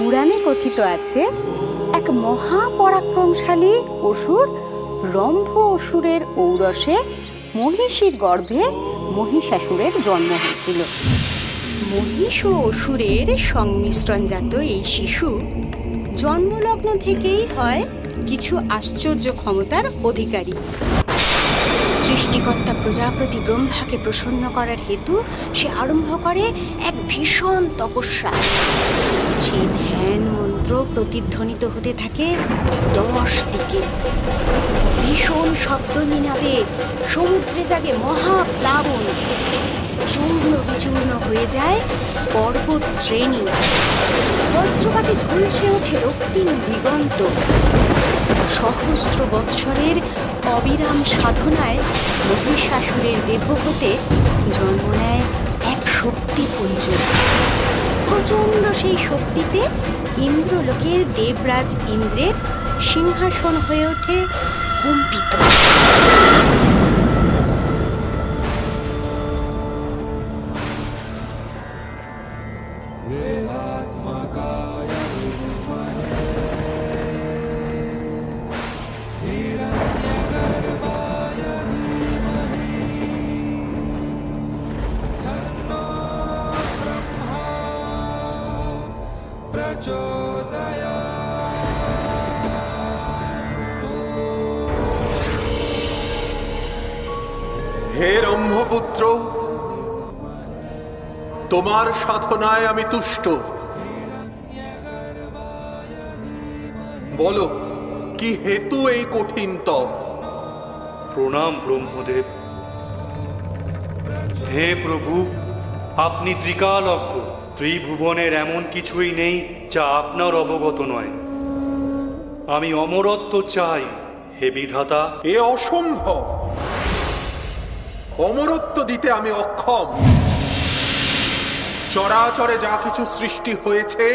পুরাণে কথিত আছে এক মহাপরাক্রমশালী অসুর রম্ভ অসুরের ঔরসে মহিষীর গর্ভে মহিষাসুরের জন্ম হয়েছিল। মহিষ ও অসুরের সংমিশ্রণজাত এই শিশু জন্মলগ্ন থেকেই হয় কিছু আশ্চর্য ক্ষমতার অধিকারী। সৃষ্টিকর্তা প্রজাপতি ব্রহ্মাকে প্রসন্ন করার হেতু সে আরম্ভ করে এক ভীষণ তপস্যা। সেই ধ্যান মন্ত্র প্রতিধ্বনিত হতে থাকে 10 দিকে। ভীষণ শব্দ নিনাদে সমুদ্রে জাগে মহাপ্লাবন। চূর্ণ বিচূর্ণ হয়ে যায় পর্বত শ্রেণী। বজ্রপাতে ঝলসে ওঠে রক্তিম দিগন্ত। সহস্র বৎসরের অবিরাম সাধনায় মহিষাসুরের দেহ হতে জন্ম নেয় এক শক্তিপুঞ্জ। প্রচণ্ড সেই শক্তিতে ইন্দ্রলোকের দেবরাজ ইন্দ্রের সিংহাসন হয়ে ওঠে কম্পিত। হে ব্রহ্মপুত্র, তোমার সাধনায় আমি তুষ্ট। বলো, কি হেতু এই কঠিন তপ? প্রণাম ব্রহ্মদেব। হে প্রভু, আপনি ত্রিকালজ্ঞ। ত্রিভুবনের এমন কিছুই নেই যা আপনার অবগত নয়। আমি অমরত্ব চাই হে বিধাতা। এ অসম্ভব। অমরত্ব দিতে আমি অক্ষম। চরাচরে যা কিছু সৃষ্টি হয়েছে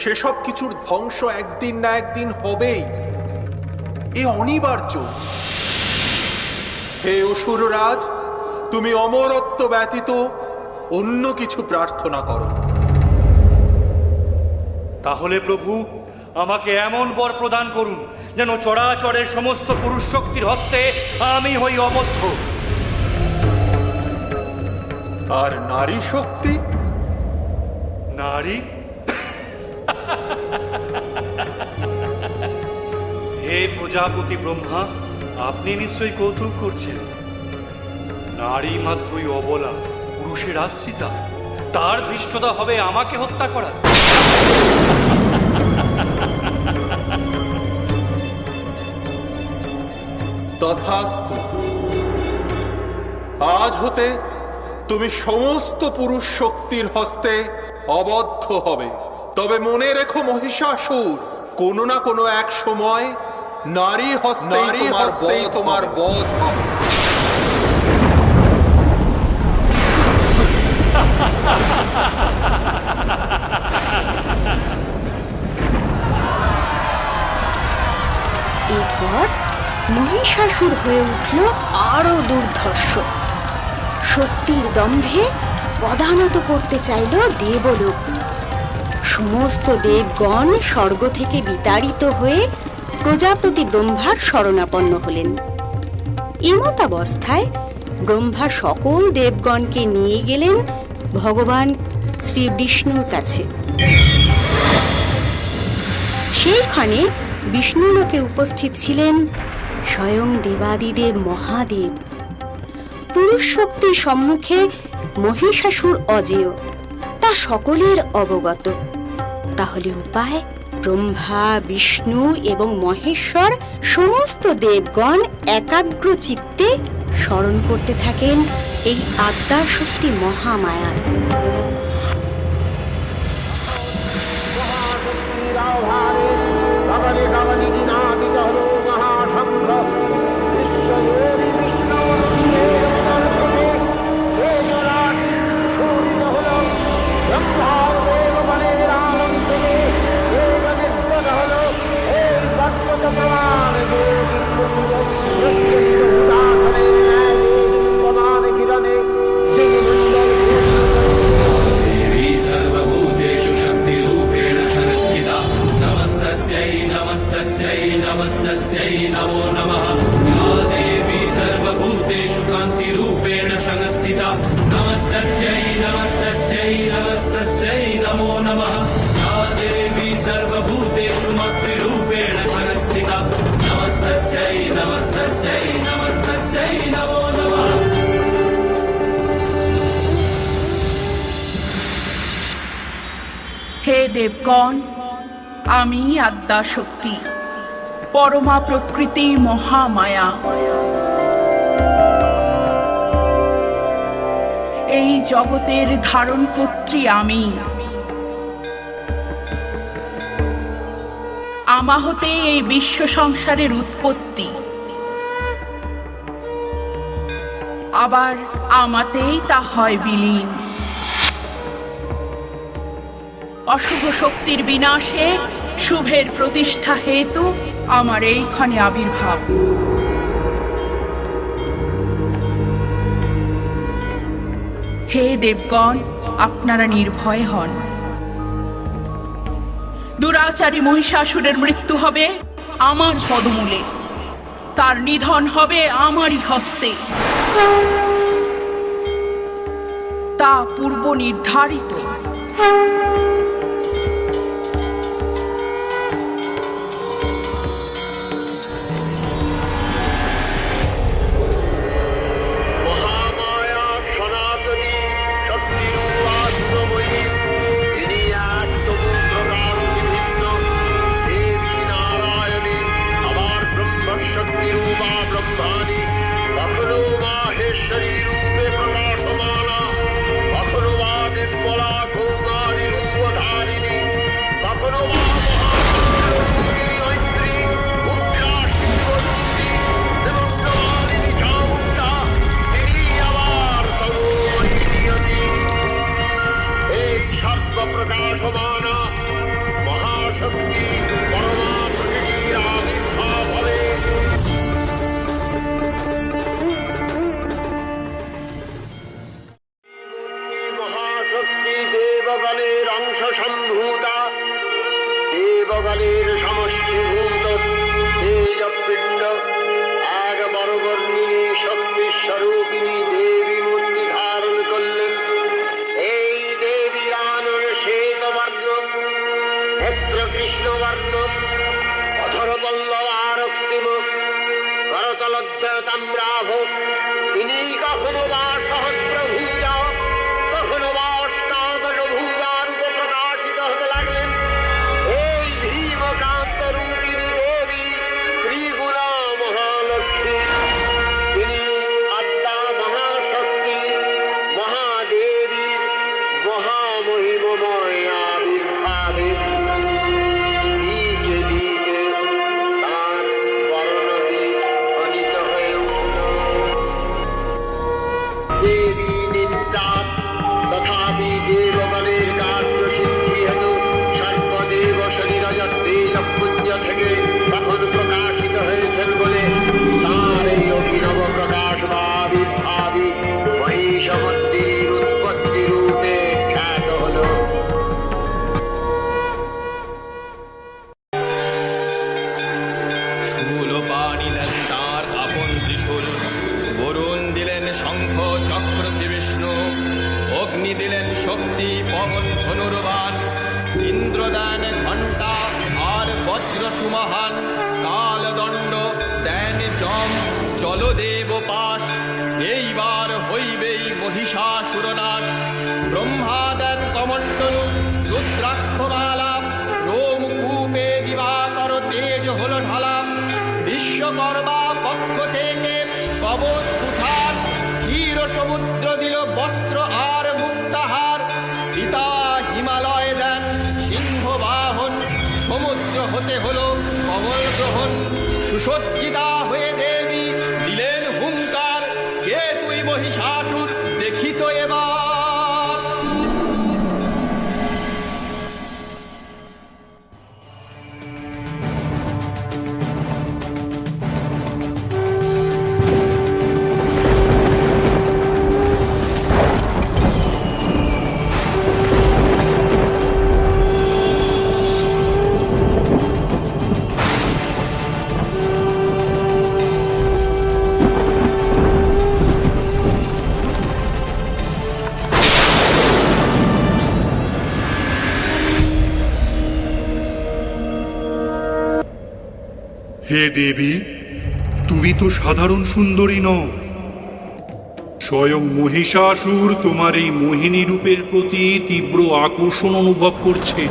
সেসব কিছুর ধ্বংস একদিন না একদিন হবেই। এ অনিবার্য। হে অসুররাজ, তুমি অমরত্ব ব্যতীত অন্য কিছু প্রার্থনা করো। তাহলে প্রভু, আমাকে এমন বর প্রদান করুন যেন চরাচরের সমস্ত পুরুষ শক্তির হস্তে আমি হই অবদ্ধ। আর নারী শক্তি? নারী? হে প্রজাপতি ব্রহ্মা, আপনি নিশ্চয়ই কৌতুক করছেন। নারী মাত্রই অবলা, পুরুষের আশ্রিতা। তার ধৃষ্টতা হবে আমাকে হত্যা করা। তথাস্তু। আজ হতে তুমি সমস্ত পুরুষ শক্তির হস্তে অবদ্ধ হবে। তবে মনে রেখো মহিষাসুর, কোনো না কোনো এক সময় নারী হস্তেই তোমার বধ হবে। এরপর মহিষাসুর হয়ে উঠল আরো দুর্ধর্ষ। শক্তির দম্ভে পদানত করতে চাইল দেবলোক। সমস্ত দেবগণ স্বর্গ থেকে বিতাড়িত হয়ে প্রজাপতি ব্রহ্মার শরণাপন্ন হলেন। এমতাবস্থায় ব্রহ্মা সকল দেবগণকে নিয়ে গেলেন ভগবান শ্রী বিষ্ণুর কাছে। সেইখানে বিষ্ণুলোকে উপস্থিত ছিলেন স্বয়ং দেবাদিদেব মহাদেব। পুরুষ শক্তির সম্মুখে মহিষাসুর অজেয়, তা সকলের অবগত। তাহলে উপায়? ব্রহ্মা, বিষ্ণু এবং মহেশ্বর সমস্ত দেবগণ একাগ্র চিত্তে স্মরণ করতে থাকেন এই আদ্যার শক্তি মহামায়ার। सर्वभूतेषु शक्तिरूपेण तस्यै नमो नमः या देवी सर्वभूतेषु कान्तिरूपेण संस्थिता नमस्तस्यै नमस्तस्यै नमस्तस्यै नमो नमः या देवी सर्वभूतेषु मातृरूपेण संस्थिता नमस्तस्यै नमस्तस्यै नमस्तस्यै नमो नमः। হে দেবগণ, আমি আদ্যাশক্তি, পরমা প্রকৃতি মহামায়া। এই জগতের ধারণকর্ত্রী আমি। আমা হতে এই বিশ্ব সংসারের উৎপত্তি, আবার আমাতেই তা হয় বিলীন। অশুভ শক্তির বিনাশে শুভের প্রতিষ্ঠা হেতু আমার এইখানে আবির্ভাব। হে দেবগণ, আপনারা নির্ভয় হন। দুরাচারী মহিষাসুরের মৃত্যু হবে আমার পদমূলে, তার নিধন হবে আমারই হস্তে। তা পূর্ব নির্ধারিত। দেবগণের অংশ সম্ভূতা, দেবগণের সমষ্টিভূত তেজপিণ্ড, এক বরবর্ণিনী শক্তি স্বরূপিণী দেবী মূর্তি ধারণ করলেন। এই দেবীর আনন শ্বেতবর্ণ, নেত্র কৃষ্ণবর্ণ, অধরপল্লব আরক্তিম, করতলোদ্যত তাম্রাভ। তিনি কখনো বা সহস্রভুজা, কখনো বা অষ্টাদশভুজার রূপে প্রকাশিত হতে লাগলেন। এই ভীমকান্ত রূপিণী দেবী ত্রিগুণা মহালক্ষ্মী। তিনি আদ্যা মহাশক্তি মহাদেবীর মহামহিমময় আবির্ভাবে দিকে দিকে তার বর্ণদীপ ধ্বনিত হয়ে উঠল। দেবী নিত্যাৎ, তথাপি দেবগণের কার্যসিদ্ধি হেতু সর্বদেব শরীরজত তেজপুঞ্জ থেকে তখন প্রকাশিত হয়েছেন বলে তার এই অভিনব প্রকাশ বা আবির্ভাবই মহিষমন্দির উৎপত্তি রূপে খ্যাত হল। শূলপাণি দেন তার আপন ত্রিশূল, বরুণ দিলেন শঙ্খ চক্র শ্রী বিষ্ণু, অগ্নি দিলেন শক্তি পবন ধনুর্বাণ, ইন্দ্র দেন ঘণ্টা আর বজ্র সুমহান, কালদণ্ড দেন যম জলদেব পাশ, এইবার হইবেই মহিষাসুরনাশ। ব্রহ্মা দেন কমণ্ডলু রুদ্রাক্ষমালা, রোমকূপে দিবাকর তেজ হল ঢালা, বিশ্বকর্মা পক্ষ থেকে কবচ উঠান, ক্ষীর সমুদ্র দিল বস্ত্র আর মুক্তাহার, পিতা হিমালয় দেন সিংহ বাহন, সমুদ্র হতে হল কমল গ্রহণ, সুসজ্জিতা হয়ে দেবী দিলেন হুঙ্কার, কে তুই মহিষাসুর দেখিত এবার। হে দেবী, তুমি তো সাধারণ সুন্দরী নও। স্বয়ং মহিষাসুর তোমার এই মোহিনী রূপের প্রতি তীব্র আকর্ষণ অনুভব করছে।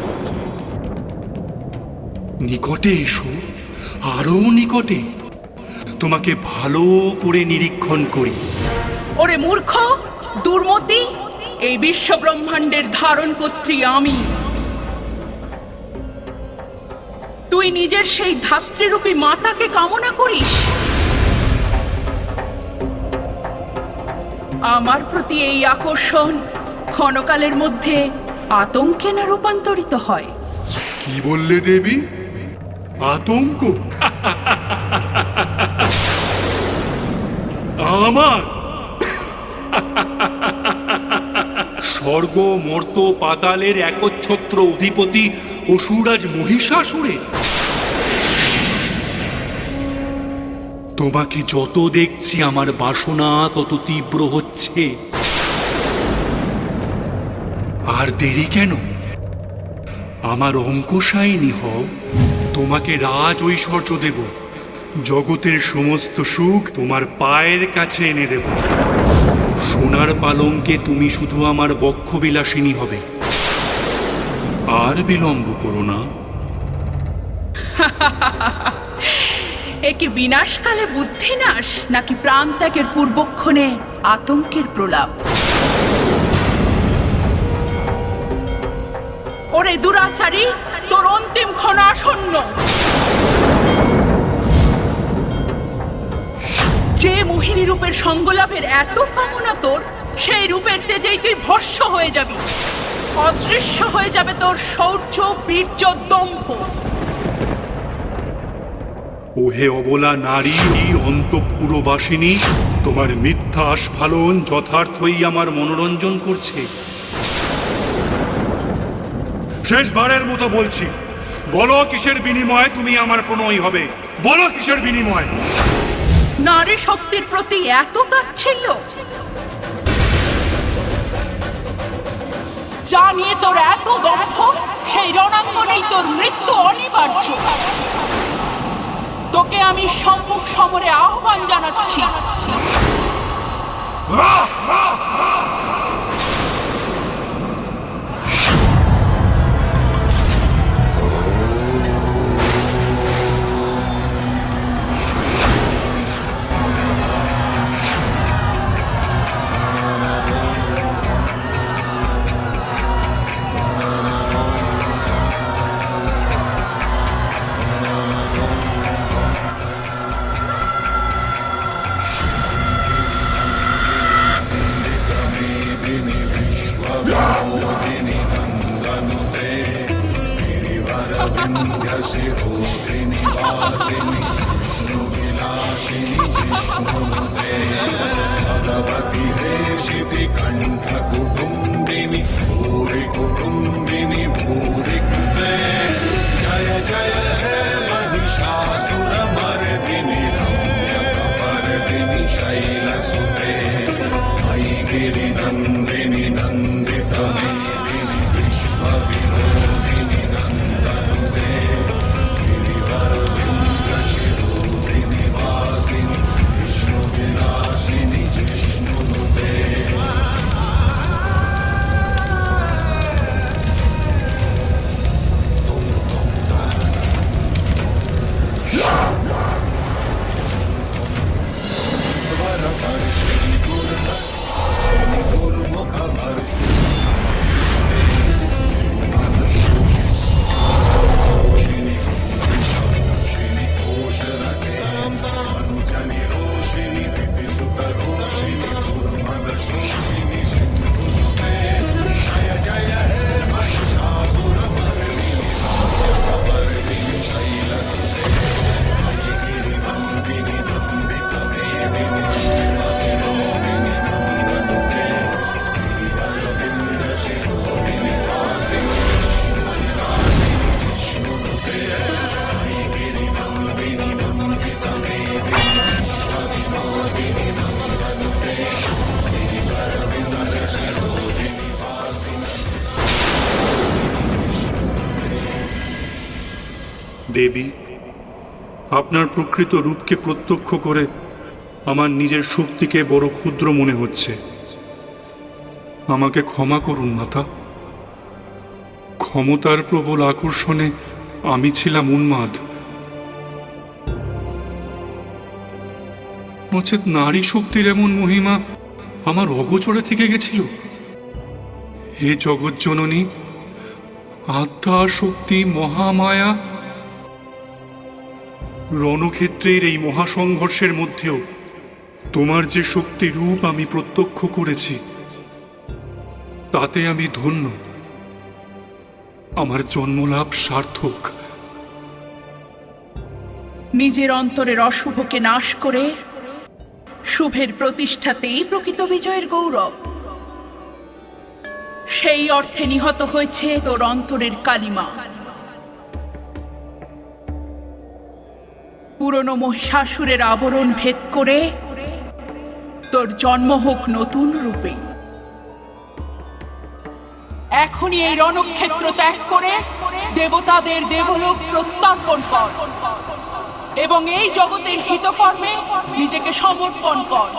নিকটে এসো, আরো নিকটে, তোমাকে ভালো করে নিরীক্ষণ করি। ওরে মূর্খ, দুর্মতি, এই বিশ্ব ব্রহ্মাণ্ডের ধারণ কর্ত্রী আমি। তুই নিজের সেই ধাত্রীরূপী মাতাকে কামনা করিস। আমার প্রতি এই আকর্ষণ ক্ষণকালের মধ্যে আতঙ্কে না রূপান্তরিত হয়? কি বললে দেবী? আতঙ্ক? আমার স্বর্গ মর্ত পাতালের একচ্ছত্র অধিপতি অসুরাজ মহিষাসুরে? তোমাকে যত দেখছি আমার বাসনা তত তীব্র হচ্ছে। আর দেরি কেন? আমার অঙ্কশায়িনী হও, তোমাকে রাজ ঐশ্বর্য দেব, জগতের সমস্ত সুখ তোমার পায়ের কাছে এনে দেব। সোনার পালঙ্কে তুমি শুধু আমার বক্ষবিলাসিনী হবে। আর বিলম্ব করো না। একে বিনাশকালে বুদ্ধিনাশ, নাকি প্রাণত্যাগের পূর্বক্ষণে আতঙ্কের প্রলাপ? ওরে দুরাচারী, তোর অন্তিম ক্ষণ আসন্ন। যে মোহিনী রূপের সঙ্গলাভের এত কামনা তোর, সেই রূপের তেজেই তুই ভস্ম হয়ে যাবি। অদৃশ্য হয়ে যাবে তোর শৌর্য, বীর্য, দম্ভ। ওহে অবলা নারী, অন্তঃপুরবাসিনী, তোমার মিথ্যা আস্ফালন যথার্থই আমার মনোরঞ্জন করছে। শেষবারের মতো বলছি, বলো কিসের বিনিময়ে তুমি আমার প্রণয়ী হবে? বলো কিসের বিনিময়? নারী শক্তির প্রতি এত তাচ্ছিল্য? যা নিয়ে তোর এত দম্ভ, সেই রণাঙ্গনেই তোর মৃত্যু অনিবার্য। তোকে আমি সম্মুখ সমরে আহ্বান জানাচ্ছি। দেবী, আপনার প্রকৃত রূপকে প্রত্যক্ষ করে আমার নিজের শক্তিকে বড় ক্ষুদ্র মনে হচ্ছে। আমাকে ক্ষমা করুন মাতা। ক্ষমতার প্রবল আকর্ষণে আমি ছিলাম উন্মাদ। নচেত নারী শক্তির এমন মহিমা আমার অগোচরে থেকে গেছিল। হে জগজ্জননী, আত্মা শক্তি মহামায়া, রণক্ষেত্রের এই মহাসংঘর্ষের মধ্যেও তোমার যে শক্তি রূপ আমি প্রত্যক্ষ করেছি, তাতে আমি ধন্য। আমার জন্মলাভ সার্থক। নিজের অন্তরের অশুভকে নাশ করে শুভের প্রতিষ্ঠাতেই প্রকৃত বিজয়ের গৌরব। সেই অর্থে নিহত হয়েছে তোর অন্তরের কালিমা। পুরনো মহিষাসুরের আবরণ ভেদ করে তোর জন্ম হোক নতুন রূপে। এখনই এই রণক্ষেত্র ত্যাগ করে দেবতাদের দেবলোক প্রত্যর্পণ কর এবং এই জগতের হিতকর্মে নিজেকে সমর্পণ কর।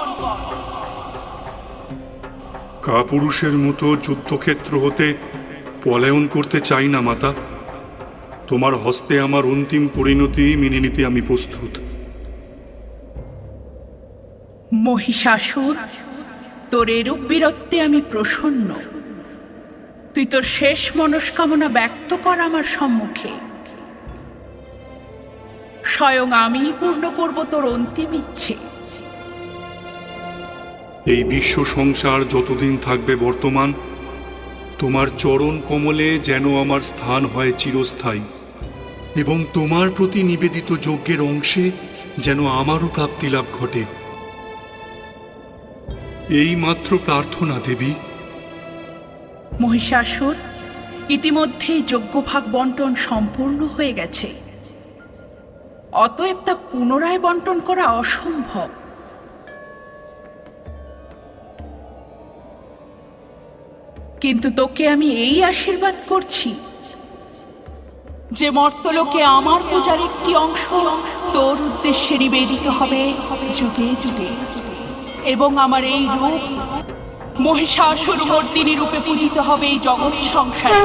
কাপুরুষের মতো যুদ্ধক্ষেত্র হতে পলায়ন করতে চাই না মাতা। তোমার হস্তে আমার অন্তিম পরিণতি মেনে নিতে আমি প্রস্তুত। মহিষাসুর, তোর এরূপ বীরত্বে আমি প্রসন্ন। তুই তোর শেষ মনস্কামনা ব্যক্ত কর আমার সম্মুখে। স্বয়ং আমি পূর্ণ করব তোর অন্তিম ইচ্ছে। এই বিশ্ব সংসার যতদিন থাকবে বর্তমান, তোমার চরণ কমলে যেন আমার স্থান হয় চিরস্থায়ী, এবং তোমার প্রতি নিবেদিত যজ্ঞের অংশে যেন আমারও প্রাপ্তি লাভ ঘটে। এই মাত্র প্রার্থনা দেবী। মহিষাসুর, ইতিমধ্যেই যজ্ঞভাগ বন্টন সম্পূর্ণ হয়ে গেছে। অতএব তা পুনরায় বন্টন করা অসম্ভব। কিন্তু তোকে আমি এই আশীর্বাদ করছি যে মর্তলোকে আমার পূজার একটি অংশ তোর উদ্দেশ্যে নিবেদিত হবে যুগে যুগে, এবং আমার এই রূপ মহিষাসুর মর্দিনী রূপে পূজিত হবে এই জগৎ সংসারে।